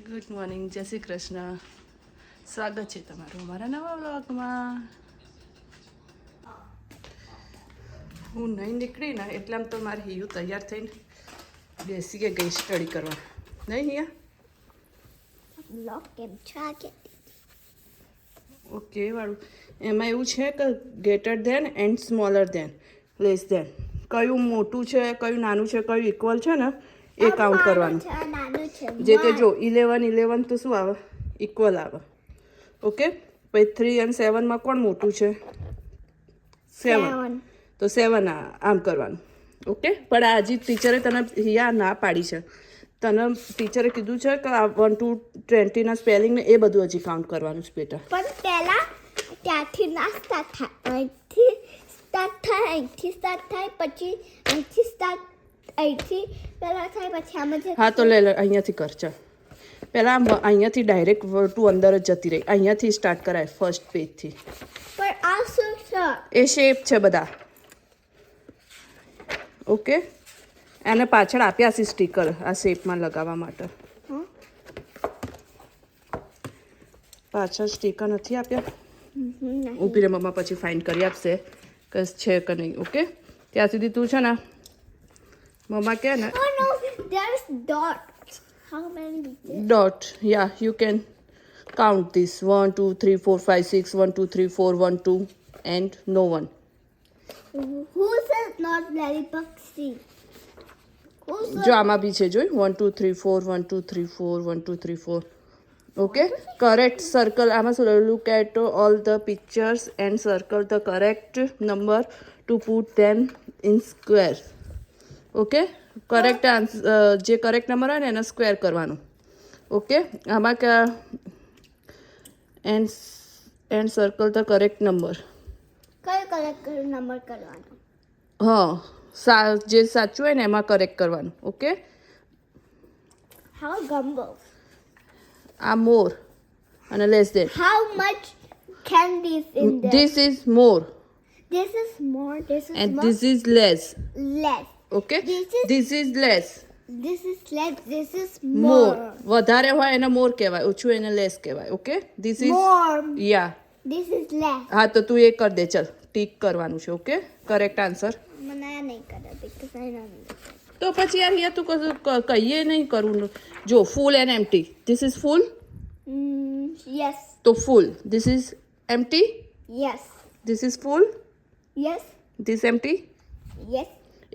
Good morning, જય શ્રી કૃષ્ણ. સ્વાગત છે તમારું અમારા નવા વ્લોગમાં. હું નહીં નીકળી ને એટલે આમ તો મારે હિયું તૈયાર થઈને બેસી ગઈ સ્ટડી કરવા. નહીં હિયા? ઓકે વાળું એમાં એવું છે કે greater than and smaller than less than, કયું મોટું છે કયું નાનું છે કયું ઇક્વલ છે ને એ કાઉન્ટ કરવાનું. જે તે જો 11 તો શું આવે? ઇક્વલ આવે. ઓકે, પછી 3 અને 7માં કોણ મોટું છે? 7, તો 7 આમ કરવાનું. ઓકે, પણ આજે ટીચરે તને હિયા ના પાડી છે. તને ટીચરે કીધું છે કે આ 1 to 20 ના સ્પેલિંગ ને એ બધું હજી કાઉન્ટ કરવાનું છે બેટા. પણ પહેલા ત્યાંથી ના સ્ટાર્ટ થાય, અહીંથી સ્ટાર્ટ થાય, અહીંથી સ્ટાર્ટ થાય, પછી અહીંથી સ્ટાર્ટ, અહીંથી પહેલા થાય, પછી આમ જ. હા તો લે અહીંયાથી કર. ચાલ પહેલાં અહીંયાથી ડાયરેક્ટ તું અંદર જ જતી રહી. અહીંયાથી સ્ટાર્ટ કરાય ફર્સ્ટ પેજથી. પણ આ શું છે? એ શેપ છે બધા. ઓકે, એને પાછળ આપ્યા છે સ્ટીકર આ શેપમાં લગાવવા માટે. પાછળ સ્ટીકર નથી આપ્યા? ઊભી રે, મમ્મા પછી ફાઇન્ડ કરી આપશે કે છે કે નહીં. ઓકે, ત્યાં સુધી તું છે ને મમ્મા કહે ને. Oh no, there is dot. How many? Dot, yeah, you can count this 1 2 3 4 5 6 1 2 3 4 1 2 and no one. Who says not very boxy? જો આમાં બી છે, જોઈ 1 2 3 4 1 2 3 4 1 2 3 4. Okay, correct circle. આમાં શું look at all the pictures and circle the correct number to put them in square. Okay, correct answer જે correct number હોય ને એને સ્ક્વેર કરવાનું. ઓકે, આમાં કે and circle the correct number. કયો કરેક્ટ નંબર કરવાનો? હા, જે સાચું હોય ને એમાં કરેક્ટ કરવાનું. Okay, How gumbo? આ મોર અને less than. How much candies in there? This is more This is more. This is and more. this is less. Less. Okay, This this is is less. This is less. This is More. more. વધારે હોય એને મોર કહેવાય, ઓછું એને less કહેવાય. Okay, this is More. Yeah. This is less. હા તો તું એ કરી દે. ચલ ટીક કરવાનું છે. Okay, correct answer. મને આ નહીં કરે because I don't know. તો પછી યાર અહીંયા તું કહીએ નહીં કરવું. જો full and empty. This is full Yes. તો full. This is empty. Yes. This is full. Yes. This empty. Yes.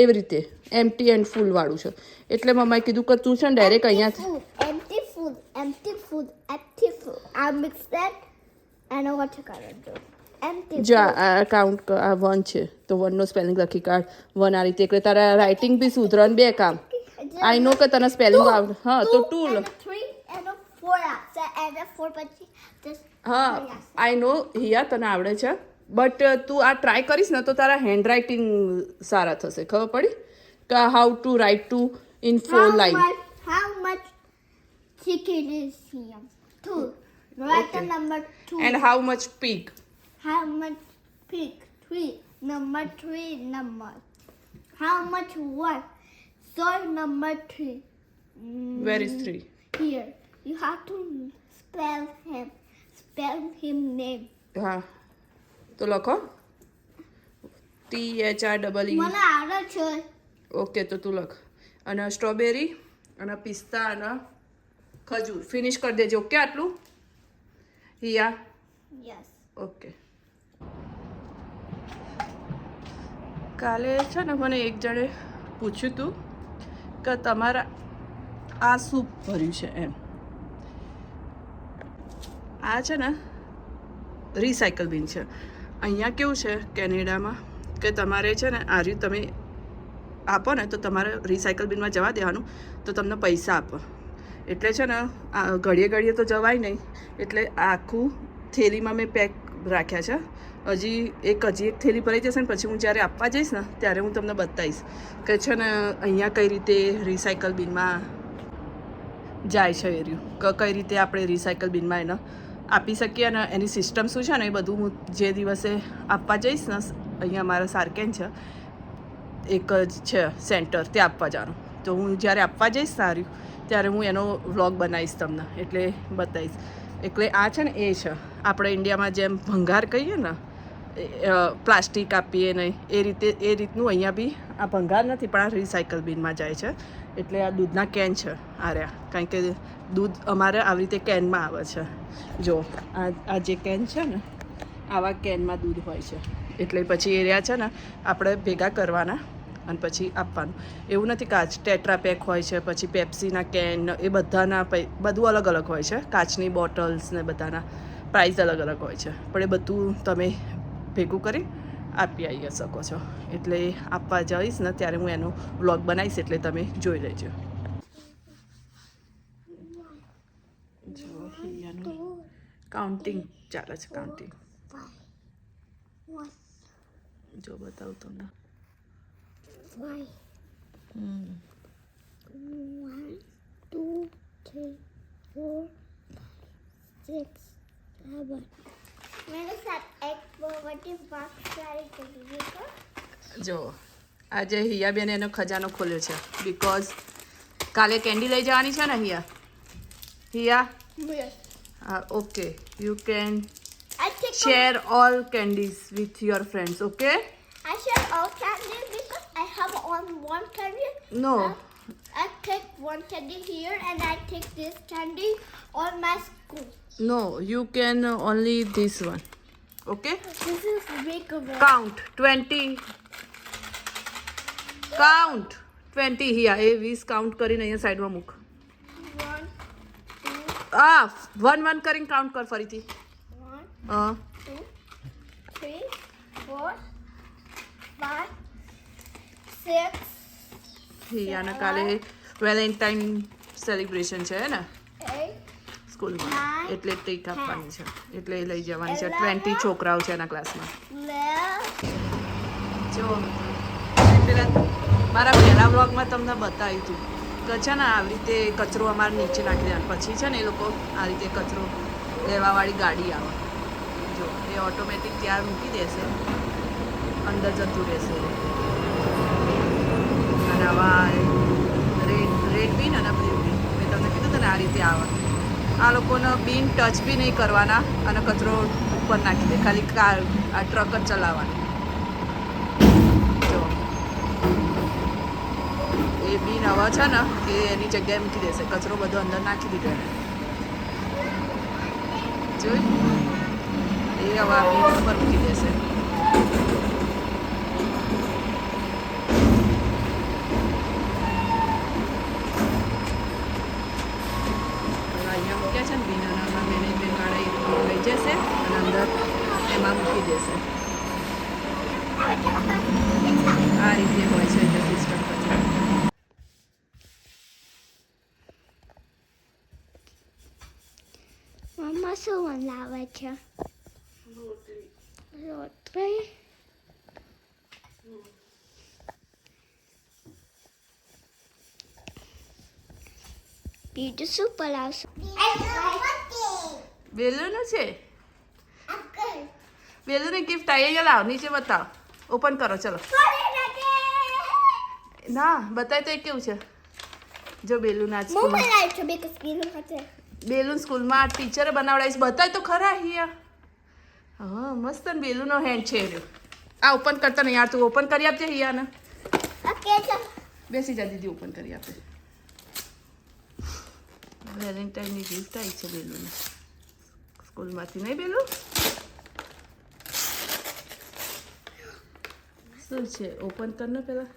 એવી રીતે એમ્પ્ટી એન્ડ ફૂલ વાળું છે. એટલે મમ્માએ કીધું કે તું છે ને ડાયરેક્ટ અહીંયાથી. Empty food. Empty food. Empty food. I mix that. I know what to do. Empty જો food. આ કાઉન્ટ આ 1 છે તો 1 નો સ્પેલિંગ લખી કાઢ. 1 આ રીતે. એટલે તારા રાઇટિંગ બી સુધરણ 2 કામ. આઈ નો કે તને સ્પેલિંગ આવડે. હા તો 2 and a 3 and a 4 outside and a 4 પછી just હા આઈ નો હિયા તને આવડે છે. બટ તું આ ટ્રાય કરીશ ને તો તારા હેન્ડ રાઇટિંગ સારા થશે. ખબર પડી કે how to write two in 4 line. how much chicken is here? 2. Write the Okay. number 2. And how much pig. How much pig? 3. Number 3 number. How much what? So number 3. Where is 3? Here. You have to spell him. Spell him name. હા તો લખો THREE. મને આવડે છે. Okay તો તું લખ. અને સ્ટ્રોબેરી અને પિસ્તા અને ખજૂર ફિનિશ કરી દેજો. ઓકે, આટલું હિયા. Yes. ઓકે. કાલે છે ને મને એક જણે પૂછ્યું હતું કે તમારા આ શું ભર્યું છે એમ. આ છે ને રિસાયકલ બિન છે. અહીંયા કેવું છે કેનેડામાં કે તમારે છે ને આ રીતે તમે આપો ને તો તમારે રિસાયકલ બિનમાં જવા દેવાનું તો તમને પૈસા આપો. એટલે છે ને આ ઘડીએ ઘડીએ તો જવાય નહીં. એટલે આખું થેલીમાં મેં પેક રાખ્યા છે. હજી એક થેલી ભરાઈ જશે ને પછી હું જ્યારે આપવા જઈશ ને ત્યારે હું તમને બતાવીશ કે છે ને અહીંયા કઈ રીતે રિસાયકલ બિનમાં જાય છે એ રહ્યું, કે કઈ રીતે આપણે રિસાયકલ બિનમાં એને આપી શકીએ. અને એની સિસ્ટમ શું છે ને એ બધું હું જે દિવસે આપવા જઈશ ને અહીંયા મારા સારકેન છે એક જ છે સેન્ટર, ત્યાં આપવા જવાનું. તો હું જ્યારે આપવા જઈશ સારું ત્યારે હું એનો વ્લોગ બનાવીશ તમને, એટલે બતાવીશ. એટલે આ છે ને એ છે આપણે ઇન્ડિયામાં જેમ ભંગાર કહીએ ને, પ્લાસ્ટિક આપીએ નહીં એ રીતનું અહીંયા બી આ ભંગાર નથી પણ આ રિસાયકલ બિનમાં જાય છે. એટલે આ દૂધના કેન છે આ રહ્યા, કારણ કે દૂધ અમારે આવી રીતે કેનમાં આવે છે. જો આ જે કેન છે ને આવા કેનમાં દૂધ હોય છે, એટલે પછી એ રહ્યા છે ને આપણે ભેગા કરવાના અને પછી આપવાનું. એવું નથી કાચ ટેટ્રા પેક હોય છે, પછી પેપ્સીના કેન, એ બધાના બધું અલગ અલગ હોય છે. કાચની બોટલ્સ ને બધાના પ્રાઇસ અલગ અલગ હોય છે, પણ એ બધું તમે ભેગું કરી આપી આવી શકો છો. એટલે આપવા જઈશ ને ત્યારે હું એનો વ્લોગ બનાવીશ, એટલે તમે જોઈ લેજો. જો અહીંયાનું કાઉન્ટિંગ ચાલે છે, કાઉન્ટિંગ જો બતાવું તમને. 1, 2, 3, 4, 5, 6, 7. मेरे साथ एक बड़ी बॉक्स कैरी करिएगा. જો આજે હિયાબેન એનો ખજાનો ખોલ્યો છે, બિકોઝ કાલે કેન્ડી લઈ જવાની છે ને હિયા. Yes. Okay, you can I take share all candies with your friends, okay? I share all candies because I have one candy. No. I take one candy here and I take this candy on my school. No, you can only this one. Okay? This is big one. Count 20. Count 20 here. A 20 count કરીને અહીંયા સાઈડમાં મૂક. 1, 2, આ 1 1 કરીને count કર ફરીથી. 1, 2, 3, 4, 5, 6. હિયાને કાલે Valentine celebration છે ને 8, સ્કૂલમાં, એટલે ટ્રીટ આપવાની છે, એટલે એ લઈ જવાની છે. 20 છોકરાઓ છે એના ક્લાસમાં. 11. જો પેલા મારા પહેલા બ્લોગમાં તમને બતાવ્યું હતું કે છે ને આવી રીતે કચરો અમારે નીચે નાખી દેવાનો, પછી છે ને એ લોકો આ રીતે કચરો લેવાવાળી ગાડી આવે. જો એ ઓટોમેટિક ત્યાં મૂકી દેશે, અંદર જતું રહેશે. અને આવા રેડ બીન અને બ્લુ બીન મેં તમને કીધું હતું ને આ રીતે આવે. આ લોકોને બીન ટચ બી નહીં કરવાના અને કચરો ઉપર નાખી દે, ખાલી કાર આ ટ્રક જ ચલાવવાની. જો એ બીન હવે છે ને એ એની જગ્યાએ મૂકી દેશે, કચરો બધો અંદર નાખી દીધો એને. જોઈ એ હવે આ બીન ઉપર મૂકી દેશે. અહીંયા મૂક્યા છે ને બીન, અને આમાં મેનેજમેન્ટ વાળા એ લઈ જશે અને અંદર એમાં મૂકી દેશે. આ રીતે હોય છે એટલે સિસ્ટમ પછી. મમ્મા શું લાવે છે? રોટલી. બીજું શું પલાવશો? બેલુનું છે, બેલુની ગિફ્ટ આવી. અહીંયા લાવ, નીચે બતાવ, ઓપન કરો. ચલો ના બતાય તો એ કેવું છે. જો બેલુન આજ બેલુન સ્કૂલમાં ટીચરે બનાવડાવીશ, બતાય તો ખરા. અહીંયા હા મસ્ત ને બેલુનો હેન્ડ છે. આ ઓપન કરતા નહીં યાર, તું ઓપન કરી આપજે હિયાને. બેસી જા, દીદી ઓપન કરી આપે. વેલેન્ટાઇનની ગિફ્ટ આવી છે બેલુને સ્કૂલમાંથી. નહીં બેલું શું છે? ઓપન કર ને પેલા.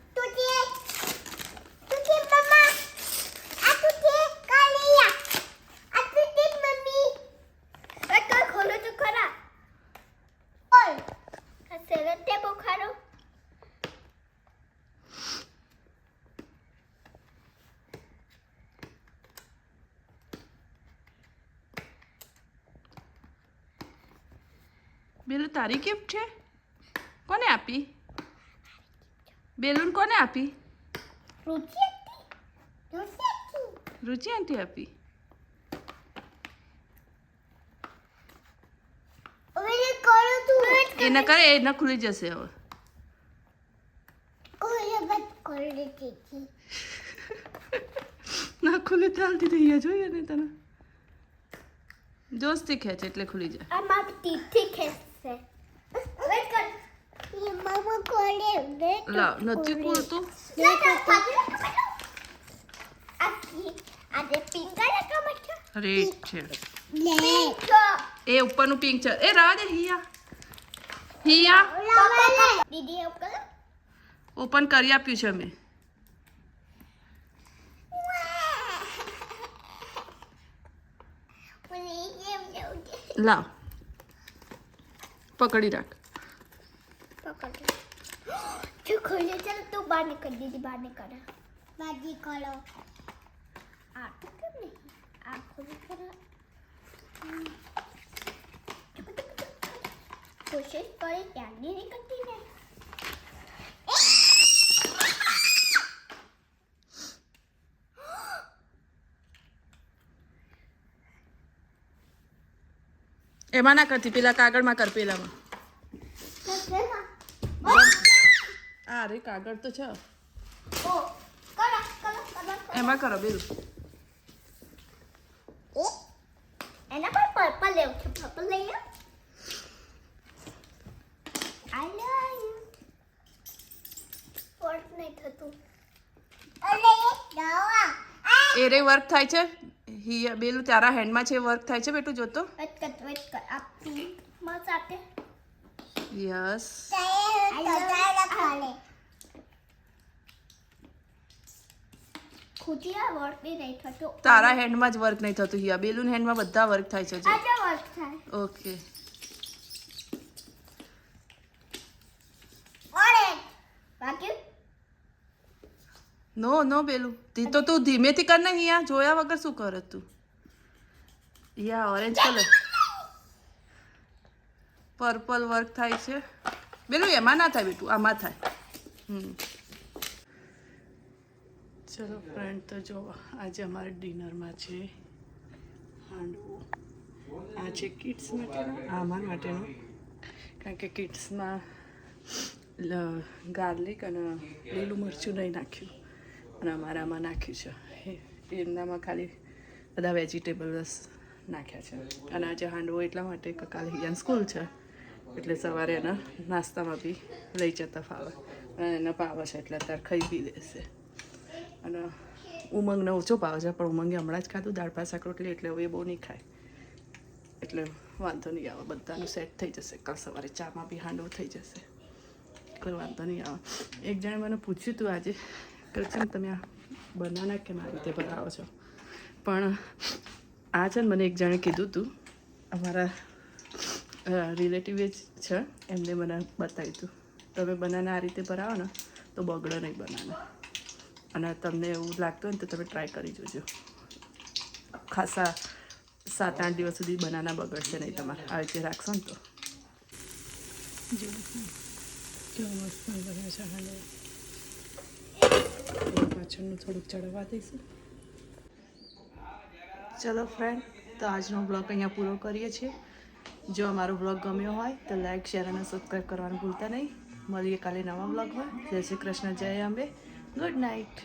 બેલું તારી ગિફ્ટ છે? કોને આપી? બેલુન કોને આપી? રુચિ આંટી આપી. એ ન કરે, એ ન ખુલી જશે હવે. ખુલ્લી ચાલતી થઈ ગયા જોઈએ ને તને જોસ્તી ખેંચ એટલે ખુલી જાય આ મારી તીથી ખેંચશે વેટ કર મમ્મા કોલે વેટ લાવ નથી ખોલતું આજે પિંક કલર કમર છે રેડ છે પિંક એ ઉપરનું પિંક છે એ રાહ દે હિયા દીદી એવું કલર ઓપન કરી આપ્યું છે મેં લાવ પકડી રાખ પકડ જો ખોલે ચાલ તો બહાર નીકળ દીદી બહાર નીકળ બાજી ખોલો આ તો કેમ નહીં આ ખોલી કરો કોશિશ કરે ત્યાં નહીં કરતી ને એમાં ના કરતી પેલા કાગળમાં કર પેલામાં આ રે કાગળ તો છે એમાં કરો બેલ એના પર પર્પલ લેવું છે પર્પલ લઈ લો આઈ લવ યુ વર્ક નહીં થતું અરે દવા એ રે વર્ક થાય છે હિયા બેલું તારા હેન્ડમાં છે વર્ક થાય છે બેટું જોતો વેટ કર આ પિંક માં સાથે યસ ખુદિયા વર્ક નહીં થતું તારા હેન્ડમાં જ વર્ક નહીં થતું હિયા બેલુન હેન્ડમાં બધા વર્ક થાય છે આજે વર્ક થાય ઓકે ઓરેન્જ બાકી નો બેલું તો તું ધીમેથી કર ને હિયા જોયા વગર શું કરે તું યા ઓરેન્જ કલર પર્પલ વર્ક થાય છે બેલું એમાં ના થાય બેટું આમાં થાય ચલો ફ્રેન્ડ તો જો આજે અમારે ડિનરમાં છે હાંડવો આ છે કિડ્સ માટેનો આ અમારા માટેનો કારણ કે કિડ્સમાં ગાર્લિક અને લીલું મરચું નહીં નાખ્યું અને અમારામાં નાખ્યું છે એમનામાં ખાલી બધા વેજીટેબલ્સ નાખ્યા છે અને આજે હાંડવો એટલા માટે કે કાલે હિયાન સ્કૂલ છે એટલે સવારે એના નાસ્તામાં બી લઈ જતા ફાવે અને એને પાવે છે એટલે અત્યારે ખાઈ બી દેશે અને ઉમંગને ઓછો પાવે છે પણ ઉમંગે હમણાં જ ખાધું દાળ ભાત શાક રોટલી એટલે હવે એ બહુ નહીં ખાય એટલે વાંધો નહીં આવે બધાનું સેટ થઈ જશે કાલ સવારે ચામાં બી હાંડવો થઈ જશે કોઈ વાંધો નહીં આવે એક જણે મને પૂછ્યું હતું આજે કે તમે આ બનાના કેમ આ રીતે બનાવો છો પણ આ છે ને મને એક જણે કીધું હતું અમારા રિલેટિવ જ છે એમને મને બતાવ્યું હતું તમે બનાના આ રીતે બનાવો ને તો બગડે નહીં બનાના અને તમને એવું લાગતું હોય ને તો તમે ટ્રાય કરી જોજો ખાસા 7-8 દિવસ સુધી બનાના બગડશે નહીં તમારે આ રીતે રાખશો ને તો કેવું મસ્ત બને છે હાંડવો પાછળનું થોડુંક ચડવા દઈશું ચલો ફ્રેન્ડ તો આજનો બ્લોગ અહીંયા પૂરો કરીએ છીએ જો અમારો બ્લોગ ગમ્યો હોય તો લાઈક શેર અને સબસ્ક્રાઈબ કરવાનું ભૂલતા નહીં મળીએ કાલે નવા બ્લોગમાં જય શ્રી કૃષ્ણ જય અંબે ગુડ નાઇટ